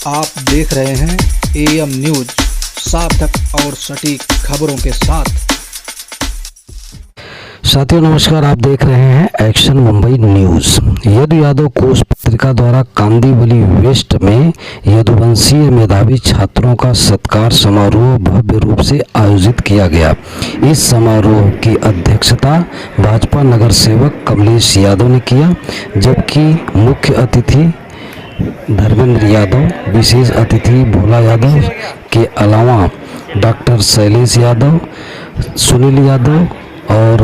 आप देख रहे हैं एएम न्यूज, सार्थक और सटीक खबरों के साथ। साथियों नमस्कार, आप देख रहे हैं एक्शन मुंबई न्यूज। यदु यादव कोष पत्रिका द्वारा कांदिवली वेस्ट में यदुवंशीय मेधावी छात्रों का सत्कार समारोह भव्य रूप से आयोजित किया गया। इस समारोह की अध्यक्षता भाजपा नगर सेवक कमलेश यादव ने किया, जबकि मुख्य अतिथि धर्मेंद्र यादव, विशेष अतिथि भोला यादव के अलावा डॉक्टर शैलेश यादव, सुनील यादव और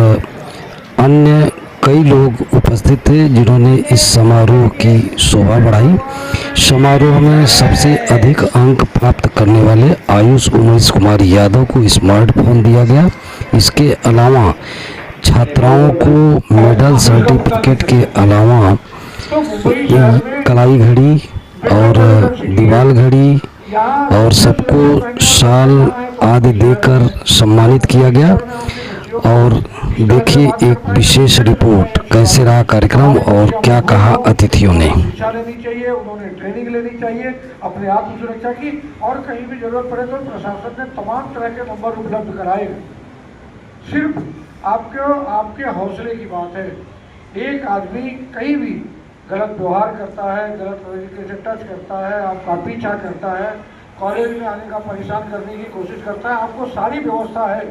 अन्य कई लोग उपस्थित थे, जिन्होंने इस समारोह की शोभा बढ़ाई। समारोह में सबसे अधिक अंक प्राप्त करने वाले आयुष उमेश कुमार यादव को स्मार्टफोन दिया गया। इसके अलावा छात्राओं को मेडल, सर्टिफिकेट के अलावा कलाई घड़ी और दीवाल घड़ी और सबको शाल आदि देकर सम्मानित किया गया। और देखिए एक विशेष रिपोर्ट, कैसे रहा कार्यक्रम और क्या कहा अतिथियों ने। शिक्षा लेनी चाहिए, उन्होंने ट्रेनिंग लेनी चाहिए अपने आत्म सुरक्षा की, और कहीं भी जरूरत पड़े तो प्रशासन ने तमाम तरह के नंबर उपलब्ध कराए। सिर्फ आपके हौसले की बात है। एक आदमी कहीं भी गलत व्यवहार करता है, गलत तरीके से टच करता है, आपका पीछा करता है, कॉलेज में आने का परेशान करने की कोशिश करता है, आपको सारी व्यवस्था है।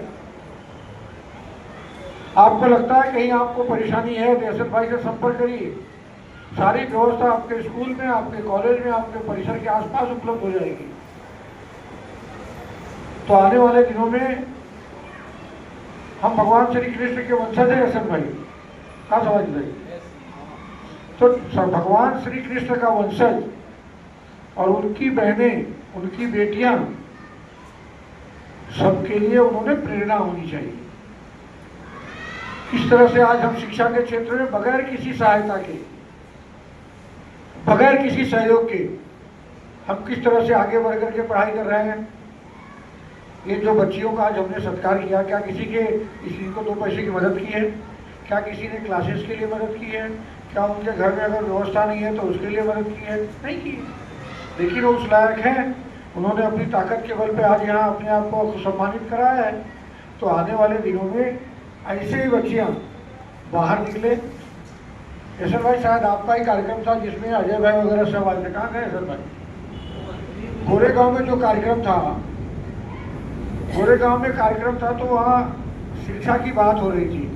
आपको लगता है कहीं आपको परेशानी है तो एसएन भाई से संपर्क करिए। सारी व्यवस्था आपके स्कूल में, आपके कॉलेज में, आपके परिसर के आसपास उपलब्ध हो जाएगी। तो आने वाले दिनों में हम भगवान श्री कृष्ण के वंशज है एसएन भाई, क्या समझ रहे? तो भगवान श्री कृष्ण का वंशज और उनकी बहनें, उनकी बेटियां, सबके लिए उन्होंने प्रेरणा होनी चाहिए। इस तरह से आज हम शिक्षा के क्षेत्र में बगैर किसी सहायता के, बगैर किसी सहयोग के हम किस तरह से आगे बढ़ करके पढ़ाई कर रहे हैं। ये जो बच्चियों का आज हमने सत्कार किया, क्या किसी को 2 पैसे की मदद की है? क्या किसी ने क्लासेस के लिए मदद की है? क्या उनके घर में अगर व्यवस्था नहीं है तो उसके लिए मदद की है? नहीं की। लेकिन वो उस लायक हैं, उन्होंने अपनी ताकत के बल पे आज यहाँ अपने आप को सम्मानित कराया है। तो आने वाले दिनों में ऐसे ही बच्चियाँ बाहर निकले। एसएन भाई, शायद आपका ही कार्यक्रम था जिसमें अजय भाई वगैरह सब आए थे, कहाँ गए एसएन भाई? गोरेगांव में जो कार्यक्रम था, गोरेगांव में कार्यक्रम था, तो वहाँ शिक्षा की बात हो रही थी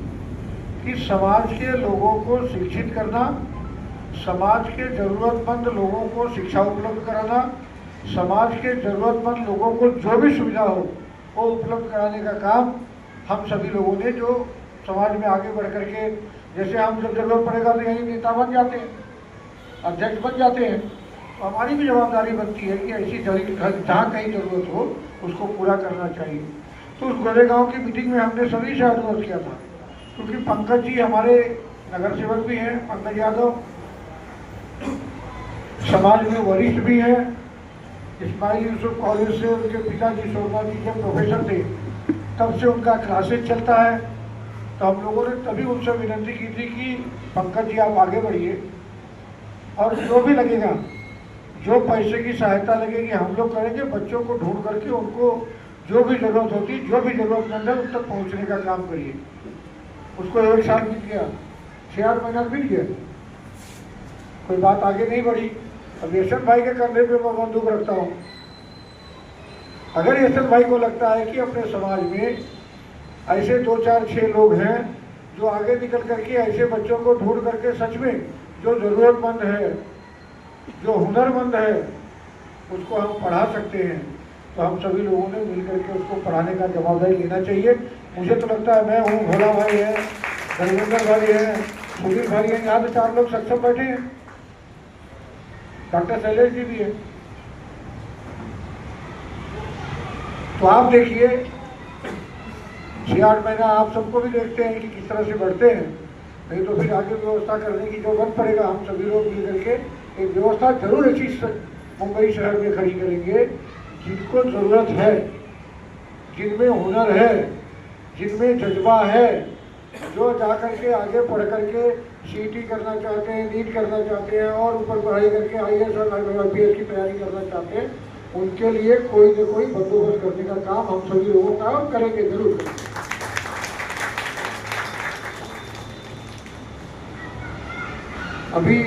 कि समाज के लोगों को शिक्षित करना, समाज के जरूरतमंद लोगों को शिक्षा उपलब्ध कराना, समाज के जरूरतमंद लोगों को जो भी सुविधा हो वो उपलब्ध कराने का काम हम सभी लोगों ने, जो समाज में आगे बढ़ करके, जैसे हम जब जरूरत पड़ेगा तो यही नेता बन जाते हैं, अध्यक्ष बन जाते हैं, तो हमारी भी जवाबदारी बनती है कि ऐसी जहाँ कहीं जरूरत हो उसको पूरा करना चाहिए। तो उस गोरेगांव की मीटिंग में हमने सभी से अनुरोध किया था, क्योंकि पंकज जी हमारे नगर सेवक भी हैं, पंकज यादव समाज में वरिष्ठ भी हैं। इस्माइल यूसुफ कॉलेज से उनके पिताजी शोभा जी जब प्रोफेसर थे तब से उनका क्लासेज चलता है। तो हम लोगों ने तभी उनसे विनती की थी कि पंकज जी आप आगे बढ़िए, और जो भी लगेगा, जो पैसे की सहायता लगेगी हम लोग करेंगे। बच्चों को ढूंढ करके उनको जो भी जरूरत होती, जो भी जरूरतमंद है उन तक पहुँचने का काम करिए। उसको 1 साल बीत गया, 6-8 महीना बीत गया, कोई बात आगे नहीं बढ़ी। अब एसएन भाई के कंधे पे मैं बंदूक रखता हूँ। अगर एसएन भाई को लगता है कि अपने समाज में ऐसे 2, 4, 6 लोग हैं जो आगे निकल करके ऐसे बच्चों को ढूंढ करके सच में जो जरूरतमंद है, जो हुनरमंद है, उसको हम पढ़ा सकते हैं, तो हम सभी लोगों ने मिल करके उसको पढ़ाने का जवाबदारी लेना चाहिए। मुझे तो लगता है, मैं हूँ, भोला भाई है, धर्मेंद्र भाई है, सुनील भाई है, यहाँ तो 4 लोग सक्षम बैठे हैं, डॉक्टर शैलेश जी भी है। तो आप देखिए 6-8 महीना आप सबको भी देखते हैं कि किस तरह से बढ़ते हैं। नहीं तो फिर आगे व्यवस्था करने की जरूरत पड़ेगा। हम सभी लोग मिल करके एक व्यवस्था जरूर ऐसी मुंबई शहर में खड़ी करेंगे जिनको जरूरत है, जिनमें हुनर है, जिनमें जज्बा है, जो जा करके आगे पढ़ करके सीईटी करना चाहते हैं, नीट करना चाहते हैं और ऊपर पढ़ाई करके IAS और IPS की तैयारी करना चाहते हैं, उनके लिए कोई न कोई बंदोबस्त करने का काम हम सभी लोगों का करेंगे, जरूर करेंगे। अभी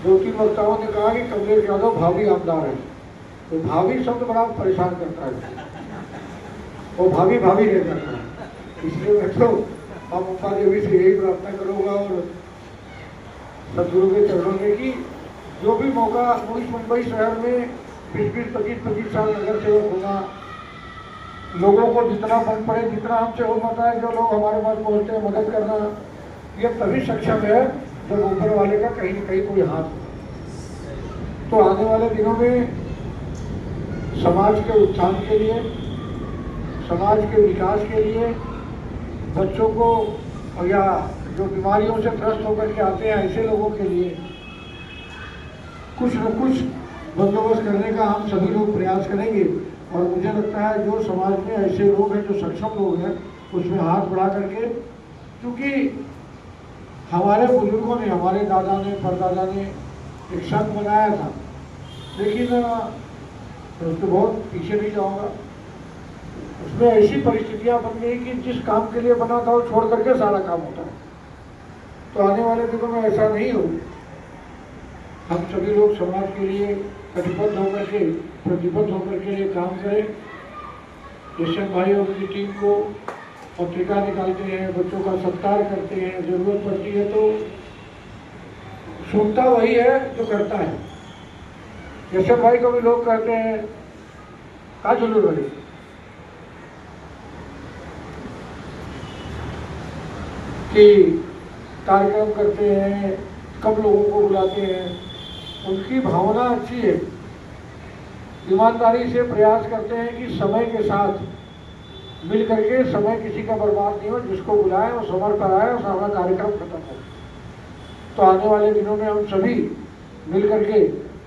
2-3 वक्ताओं ने कहा कि कमलेश यादव भावी आमदार है, तो भावी शब्द बड़ा परेशान करता है, वो भावी रह जाता है। इसलिए मैं तो मां मुंबा देवी से यही प्रार्थना करूँगा और सदगुरु के चरणों में कि जो भी मौका मुंबई शहर में 20-25 साल नगर सेवक होगा, लोगों को जितना मन पड़े, जितना हमसे हो पाता है, जो लोग हमारे पास पहुँचते हैं मदद करना, ये तभी सक्षम है जब ऊपर वाले का कहीं न कहीं कोई हाथ हो। तो आने वाले दिनों में समाज के उत्थान के लिए, समाज के विकास के लिए, बच्चों को या जो बीमारियों से त्रस्त होकर के आते हैं ऐसे लोगों के लिए कुछ न कुछ बंदोबस्त करने का हम सभी लोग प्रयास करेंगे। और मुझे लगता है जो समाज में ऐसे लोग हैं, जो सक्षम लोग हैं, उसमें हाथ बढ़ा करके, क्योंकि हमारे बुजुर्गों ने, हमारे दादा ने, परदादा ने एक संघ बनाया था, लेकिन उसको बहुत पीछे नहीं जाऊँगा, उसमें ऐसी परिस्थितियां बन गई कि जिस काम के लिए बना था वो छोड़ करके सारा काम होता है। तो आने वाले दिनों में ऐसा नहीं हो, हम सभी लोग समाज के लिए कटिबद्ध होकर के, प्रतिबद्ध होकर के लिए काम करें। यशवंत भाई और उनकी टीम को पत्रिका निकालते हैं, बच्चों का सत्कार करते हैं, जरूरत पड़ती है तो सुनता वही है जो करता है। यशवंत भाई को भी लोग कहते हैं का जुलूर भाई, कि कार्यक्रम करते हैं, कब लोगों को बुलाते हैं, उनकी भावना अच्छी है, ईमानदारी से प्रयास करते हैं कि समय के साथ मिल करके, समय किसी का बर्बाद नहीं हो, जिसको बुलाए वो समय पर आए और सारा कार्यक्रम खत्म हो। तो आने वाले दिनों में हम सभी मिल करके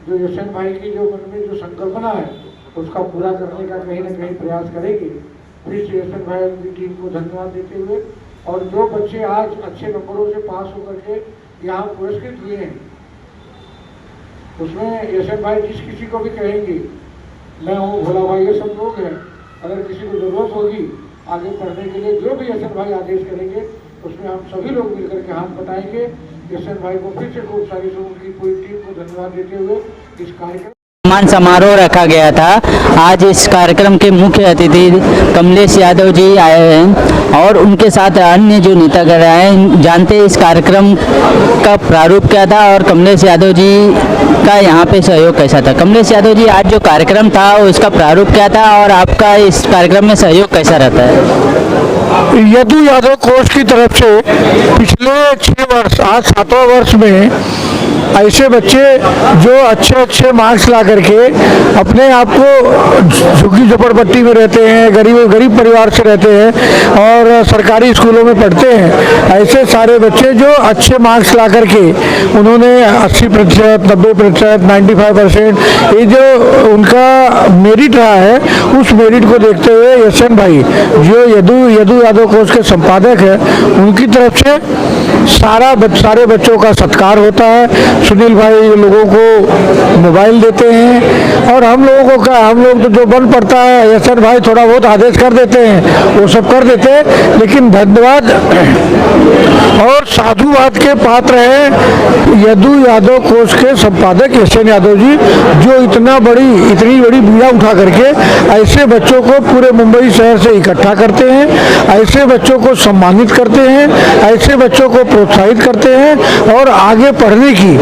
जो यशवंत भाई की जो मन में जो संकल्पना है उसका पूरा करने का कहीं न कहीं प्रयास करेंगे। फिर से यशवंत भाई और उनकी टीम को धन्यवाद देते हुए, और जो बच्चे आज अच्छे नंबरों से पास होकर के यहाँ पुरस्कृत हुए हैं, उसमें यशवंत भाई जिस किसी को भी कहेंगे, मैं हूँ, भोला भाई, ये सब लोग हैं, अगर किसी को जरूरत होगी आगे पढ़ने के लिए, जो भी यशवंत भाई आदेश करेंगे उसमें हम सभी लोग मिलकर के हाथ बटाएंगे। यशवंत भाई को फिर से खूब सारी उनकी पूरी टीम को धन्यवाद देते हुए इस कार्यक्रम सम्मान समारोह रखा गया था। आज इस कार्यक्रम के मुख्य अतिथि कमलेश यादव जी आए हैं और उनके साथ अन्य जो नेतागण आए हैं। जानते हैं इस कार्यक्रम का प्रारूप क्या था और कमलेश यादव जी का यहाँ पे सहयोग कैसा था। कमलेश यादव जी, आज जो कार्यक्रम था वो इसका प्रारूप क्या था और आपका इस कार्यक्रम में सहयोग कैसा रहता है? यदु यादव कोष की तरफ से पिछले 6 वर्ष, आज 7वां वर्ष में ऐसे बच्चे जो अच्छे मार्क्स ला करके अपने आप को झुग्गी झोपड़पट्टी में रहते हैं, गरीब परिवार से रहते हैं और सरकारी स्कूलों में पढ़ते हैं, ऐसे सारे बच्चे जो अच्छे मार्क्स ला करके उन्होंने 80%, 90%, 95%, ये जो उनका मेरिट रहा है, उस मेरिट को देखते हुए यशवंत भाई जो यदु यादव कोष के संपादक है, उनकी तरफ से सारे बच्चों का सत्कार होता है। सुनील भाई लोगों को मोबाइल देते हैं और हम लोग तो जो बन पड़ता है, यशवंत भाई थोड़ा बहुत आदेश कर देते हैं, वो सब कर देते हैं। लेकिन धन्यवाद और साधुवाद के पात्र हैं यदु यादव कोष के संपादक यशवंत यादव जी, जो इतनी बड़ी बीड़ा उठा करके ऐसे बच्चों को पूरे मुंबई शहर से इकट्ठा करते हैं, ऐसे बच्चों को सम्मानित करते हैं, ऐसे बच्चों को प्रोत्साहित करते हैं और आगे पढ़ने की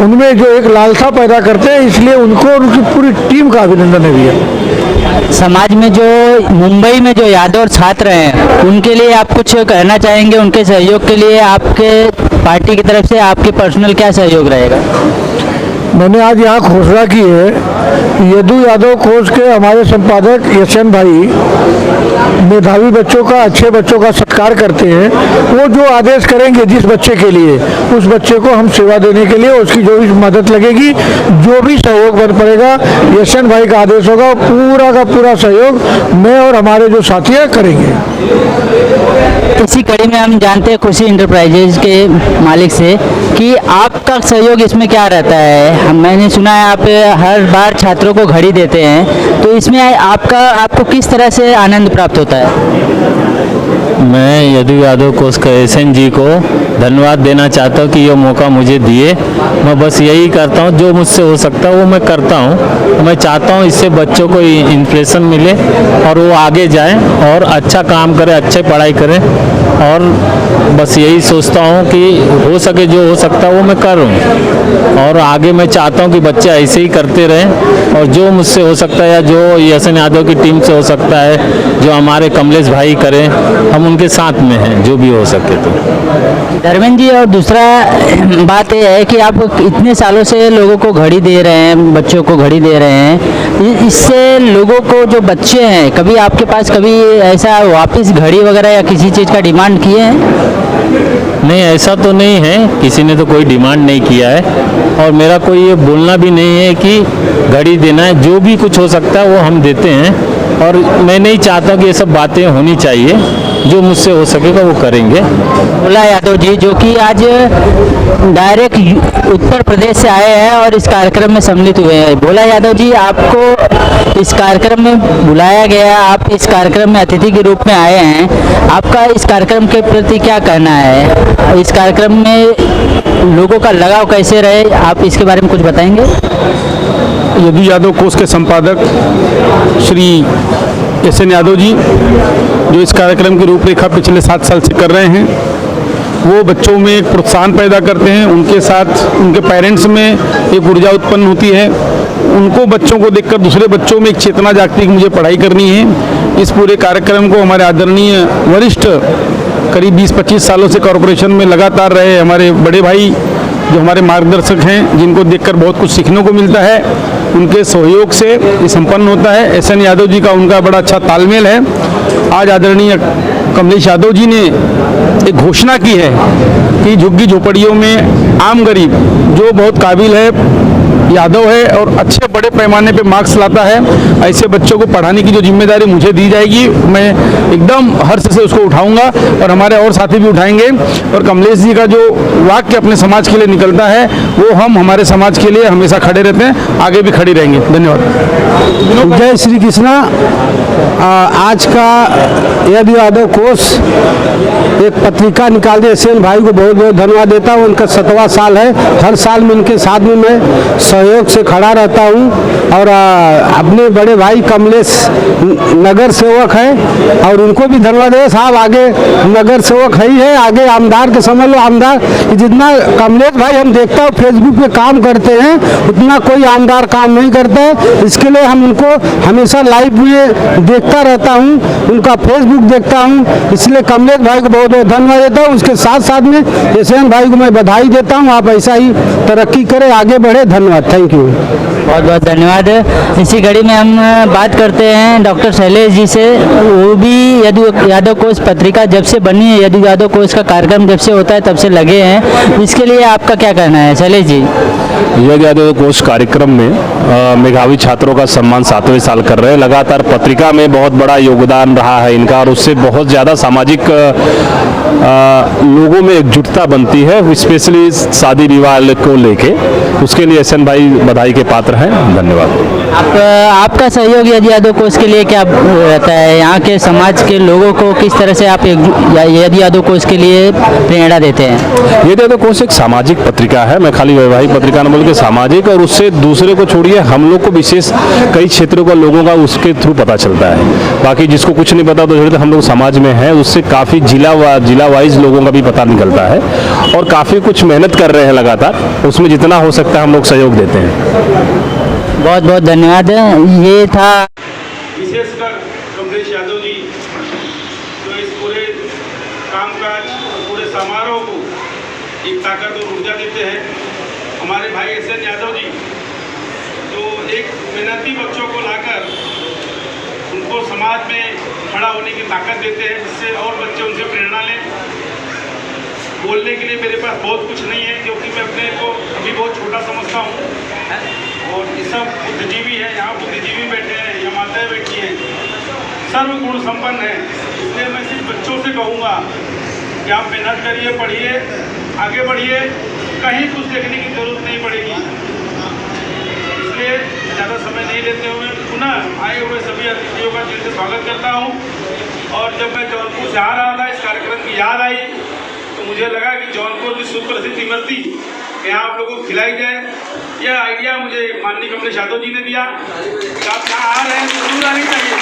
उनमें जो एक लालसा पैदा करते हैं। इसलिए उनको और उनकी पूरी टीम का अभिनंदन है भैया। समाज में जो मुंबई में जो यादव छात्र हैं उनके लिए आप कुछ कहना चाहेंगे? उनके सहयोग के लिए आपके पार्टी की तरफ से आपके पर्सनल क्या सहयोग रहेगा? मैंने आज यहाँ घोषणा की है, यदु यादव कोष के हमारे संपादक यशवंत भाई मेधावी बच्चों का, अच्छे बच्चों का सत्कार करते हैं। वो जो आदेश करेंगे जिस बच्चे के लिए, उस बच्चे को हम सेवा देने के लिए उसकी जो भी मदद लगेगी, जो भी सहयोग बन पड़ेगा, यशवंत भाई का आदेश होगा, पूरा का पूरा सहयोग मैं और हमारे जो साथी हैं करेंगे। इसी कड़ी में हम जानते हैं खुशी इंटरप्राइजेज के मालिक से कि आपका सहयोग इसमें क्या रहता है। मैंने सुना है आप हर बार छात्रों को घड़ी देते हैं, तो इसमें आपको किस तरह से आनंद प्राप्त होता है? मैं यदु यादव कोष का एसएन जी को धन्यवाद देना चाहता हूँ कि ये मौका मुझे दिए। मैं बस यही करता हूँ, जो मुझसे हो सकता है वो मैं करता हूँ। मैं चाहता हूँ इससे बच्चों को इंस्पिरेशन मिले और वो आगे जाएं और अच्छा काम करें, अच्छे पढ़ाई करें, और बस यही सोचता हूँ कि हो सके जो हो सकता है वो मैं करूँ, और आगे मैं चाहता हूँ कि बच्चे ऐसे ही करते रहें, और जो मुझसे हो सकता है या जो एसएन यादव की टीम से हो सकता है, जो हमारे कमलेश भाई करें, हम उनके साथ में हैं जो भी हो सके। तो धर्मेंद्र जी, और दूसरा बात यह है कि आप इतने सालों से लोगों को घड़ी दे रहे हैं, बच्चों को घड़ी दे रहे हैं, इससे लोगों को जो बच्चे हैं, कभी आपके पास कभी ऐसा वापस घड़ी वगैरह या किसी चीज़ का डिमांड किए हैं? नहीं, ऐसा तो नहीं है, किसी ने तो कोई डिमांड नहीं किया है, और मेरा कोई ये बोलना भी नहीं है कि घड़ी देना है। जो भी कुछ हो सकता है वो हम देते हैं, और मैं नहीं चाहता कि ये सब बातें होनी चाहिए। जो मुझसे हो सकेगा वो करेंगे। भोला यादव जी, जो कि आज डायरेक्ट उत्तर प्रदेश से आए हैं और इस कार्यक्रम में सम्मिलित हुए हैं। भोला यादव जी, आपको इस कार्यक्रम में बुलाया गया, आप इस कार्यक्रम में अतिथि के रूप में आए हैं। आपका इस कार्यक्रम के प्रति क्या कहना है? इस कार्यक्रम में लोगों का लगाव कैसे रहे, आप इसके बारे में कुछ बताएंगे? यदु यादव कोष के संपादक श्री एसएन यादव जी, जो इस कार्यक्रम की रूपरेखा पिछले 7 साल से कर रहे हैं, वो बच्चों में एक प्रोत्साहन पैदा करते हैं। उनके साथ उनके पेरेंट्स में एक ऊर्जा उत्पन्न होती है। उनको बच्चों को देखकर दूसरे बच्चों में एक चेतना जागती है कि मुझे पढ़ाई करनी है। इस पूरे कार्यक्रम को हमारे आदरणीय वरिष्ठ करीब 20-25 सालों से कॉरपोरेशन में लगातार रहे हमारे बड़े भाई, जो हमारे मार्गदर्शक हैं, जिनको देखकर बहुत कुछ सीखने को मिलता है, उनके सहयोग से ये संपन्न होता है। एसएन यादव जी का उनका बड़ा अच्छा तालमेल है। आज आदरणीय कमलेश यादव जी ने एक घोषणा की है कि झुग्गी झोपड़ियों में आम गरीब जो बहुत काबिल है, यादव है और अच्छे बड़े पैमाने पे मार्क्स लाता है, ऐसे बच्चों को पढ़ाने की जो जिम्मेदारी मुझे दी जाएगी, मैं एकदम हर्ष से उसको उठाऊंगा, और हमारे और साथी भी उठाएंगे। और कमलेश जी का जो वाक्य अपने समाज के लिए निकलता है, वो हम हमारे समाज के लिए हमेशा खड़े रहते हैं, आगे भी खड़ी रहेंगे। धन्यवाद। जय श्री कृष्णा। आज का यदु यादव कोष एक पत्रिका निकाल दी, एसएन भाई को बहुत बहुत धन्यवाद देता हूँ। उनका 7वां साल है। हर साल में उनके साथ में मैं सहयोग से खड़ा रहता हूँ, और अपने बड़े भाई कमलेश नगर सेवक है, और उनको भी धन्यवाद है। साहब आगे नगर सेवक है ही है, आगे आमदार के समझ लो, आमदार जितना कमलेश भाई हम देखता हूँ फेसबुक पे काम करते हैं, उतना कोई आमदार काम नहीं करता है। इसके लिए हम उनको हमेशा लाइव में देखता रहता हूँ, उनका फेसबुक देखता हूँ, इसलिए कमलेश भाई को बहुत बहुत धन्यवाद देता हूँ। उसके साथ साथ में एसएन भाई को मैं बधाई देता हूँ। आप ऐसा ही तरक्की करें, आगे बढ़े। धन्यवाद, थैंक यू, बहुत बहुत धन्यवाद। इसी घड़ी में हम बात करते हैं डॉक्टर शैलेश जी से। वो भी यदु यादव कोष पत्रिका जब से बनी है, यदु यादव कोष का कार्यक्रम जब से होता है तब से लगे हैं, इसके लिए आपका क्या कहना है शैलेश जी? यदु यादव कोष कार्यक्रम में मेधावी छात्रों का सम्मान 7वें साल कर रहे हैं। लगातार पत्रिका में बहुत बड़ा योगदान रहा है इनका, और उससे बहुत ज़्यादा सामाजिक लोगों में एकजुटता बनती है, स्पेशली शादी विवाह को लेके। उसके लिए एसएन भाई बधाई के पात्र हैं। धन्यवाद। आपका सहयोग यदु यादव कोष के लिए क्या रहता है? यहाँ के समाज के लोगों को किस तरह से आप यदु यादव कोष के लिए प्रेरणा देते हैं? यदु यादव कोष एक सामाजिक पत्रिका है। मैं खाली वैवाहिक पत्रिका न बोल के सामाजिक, और उससे दूसरे को छोड़िए, हम लोग को विशेष कई क्षेत्रों का लोगों का उसके थ्रू पता चलता है। बाकी जिसको कुछ नहीं पता तो हम लोग समाज में हैं, उससे काफ़ी जिला वाइज लोगों का भी पता निकलता है, और काफ़ी कुछ मेहनत कर रहे हैं लगातार। उसमें जितना हो सकता है हम लोग सहयोग देते हैं। बहुत बहुत धन्यवाद। ये था विशेषकर कमलेश यादव जी, जो इस पूरे कामकाज और पूरे समारोह को एक ताकत और ऊर्जा देते हैं। हमारे भाई एसएन यादव जी, जो एक मेहनती बच्चों को लाकर उनको समाज में खड़ा होने की ताकत देते हैं, जिससे और बच्चे उनसे प्रेरणा लें। बोलने के लिए मेरे पास बहुत कुछ नहीं है, क्योंकि मैं अपने को अभी बहुत छोटा समझता हूँ, और ये सब बुद्धिजीवी है, यहाँ बुद्धिजीवी बैठे हैं, यहाँ माताएं बैठी हैं, सर्व गुण संपन्न है। इसलिए मैं सिर्फ बच्चों से कहूँगा कि आप मेहनत करिए, पढ़िए, आगे बढ़िए, कहीं कुछ देखने की जरूरत नहीं पड़ेगी। इसलिए ज़्यादा समय नहीं लेते हुए पुनः आए हुए सभी अतिथियों का दिल से स्वागत करता हूँ। और जब मैं जौनपुर से आ रहा था, इस कार्यक्रम की याद आई तो मुझे लगा कि जौनपुर की सुप्रसिद्ध इमरती यहाँ आप लोगों को खिलाई जाए। यह आइडिया मुझे माननीय कमलेश यादव जी ने दिया कि आप यहाँ आ रहे हैं तो जरूर आनी चाहिए।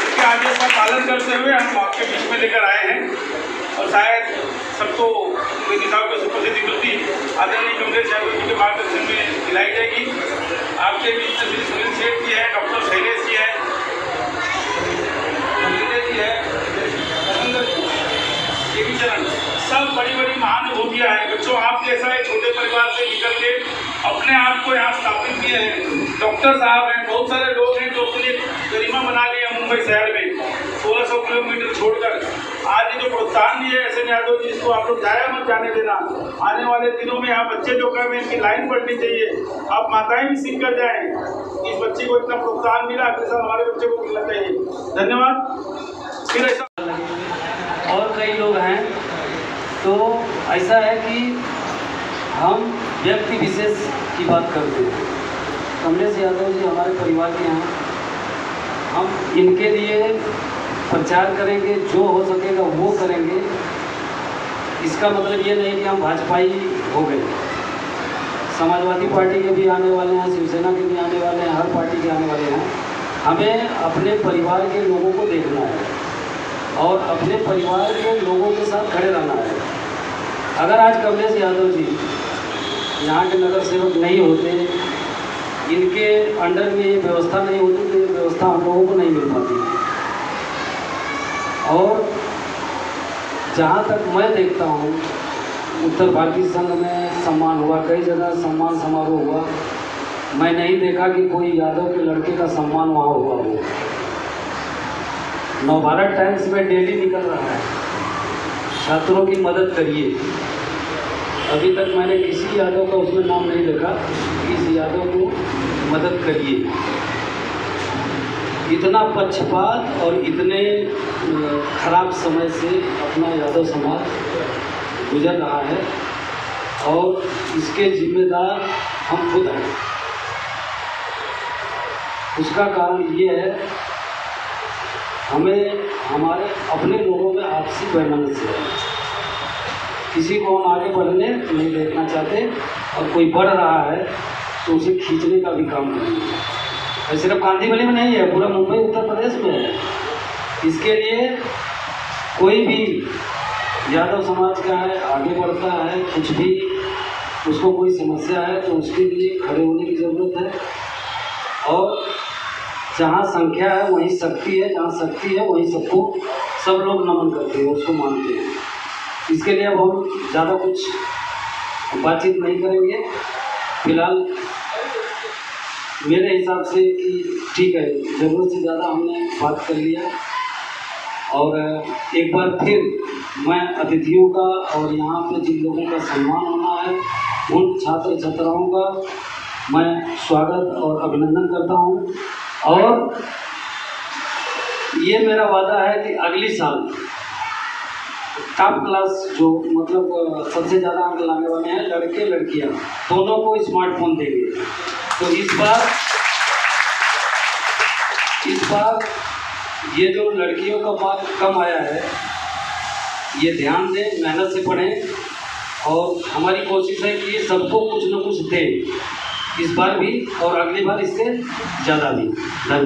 इसके आदेश का पालन करते हुए हम आपके बीच में लेकर आए हैं और शायद सबको निजाम की सुप्रसिद्ध इमरती आदरणीय कमलेश यादव जी के मार्गदर्शन में खिलाई जाएगी। आपके बीच में श्री सुनील सेठ जी हैं, डॉक्टर शैलेश जी हैं, जी है, चरण, सब बड़ी बड़ी महानुभूतियाँ हैं। बच्चों, आप जैसा एक छोटे परिवार से निकल के अपने आप को यहाँ स्थापित किए हैं। डॉक्टर साहब हैं, बहुत सारे लोग हैं जो अपनी गरिमा बना लिए हैं मुंबई शहर में 1600 किलोमीटर छोड़कर। आज ये जो प्रोत्साहन दिए एस एन यादव जी, इसको आप लोग जाया मत जाने देना। आने वाले दिनों में यहाँ बच्चे जो कहे इनकी लाइन पढ़नी चाहिए, आप माताएं भी सीख कर जाएँ। इस बच्चे को इतना प्रोत्साहन मिला, अगले साल हमारे बच्चे को मिलना चाहिए। धन्यवाद। फिर ऐसा और कई लोग हैं, तो ऐसा है कि हम व्यक्ति विशेष की बात करते हैं। कमलेश यादव जी हमारे परिवार के हैं, हम इनके लिए प्रचार करेंगे, जो हो सकेगा वो करेंगे। इसका मतलब ये नहीं कि हम भाजपाई हो गए। समाजवादी पार्टी के भी आने वाले हैं, शिवसेना के भी आने वाले हैं, हर पार्टी के आने वाले हैं। हमें अपने परिवार के लोगों को देखना है और अपने परिवार के लोगों के साथ खड़े रहना है। अगर आज कमलेश यादव जी यहाँ के नगर सेवक नहीं होते, इनके अंडर में ये व्यवस्था नहीं होती, तो ये व्यवस्था हम लोगों को नहीं मिल पाती। और जहाँ तक मैं देखता हूँ, उत्तर भारतीय संघ में सम्मान हुआ, कई जगह सम्मान समारोह हुआ, मैं नहीं देखा कि कोई यादव के लड़के का सम्मान वहाँ हुआ हो। नवभारत टाइम्स में डेली निकल रहा है, छात्रों की मदद करिए। अभी तक मैंने किसी यादव का उसमें नाम नहीं देखा कि इस यादव को मदद करिए। इतना पक्षपात और इतने खराब समय से अपना यादव समाज गुजर रहा है और इसके जिम्मेदार हम खुद हैं। उसका कारण ये है, हमें हमारे अपने लोगों में आपसी वैमनस्य है। किसी को हम आगे बढ़ने नहीं देखना चाहते और कोई बढ़ रहा है तो उसे खींचने का भी काम करेंगे। सिर्फ कांदीवली में नहीं है, पूरा मुंबई उत्तर प्रदेश में है। इसके लिए कोई भी यादव समाज का है, आगे बढ़ता है, कुछ भी उसको कोई समस्या है तो उसके लिए खड़े होने की ज़रूरत है। और जहाँ संख्या है वहीं शक्ति है, जहाँ शक्ति है वहीं सबको सब लोग नमन करते हैं, उसको मानते हैं। इसके लिए अब हम ज़्यादा कुछ बातचीत नहीं करेंगे। फिलहाल मेरे हिसाब से कि ठीक है, ज़रूरत से ज़्यादा हमने बात कर लिया। और एक बार फिर मैं अतिथियों का और यहाँ पे जिन लोगों का सम्मान होना है, उन छात्र छात्राओं का मैं स्वागत और अभिनंदन करता हूँ। और ये मेरा वादा है कि अगली साल टॉप क्लास जो मतलब सबसे ज़्यादा अंक लाने वाले हैं, लड़के लड़कियाँ दोनों को स्मार्टफोन देंगे। तो इस बार ये जो लड़कियों का मार्क कम आया है, ये ध्यान दें, मेहनत से पढ़ें और हमारी कोशिश है कि सबको कुछ न कुछ दें, इस बार भी और अगली बार इससे ज़्यादा भी। धन्यवाद।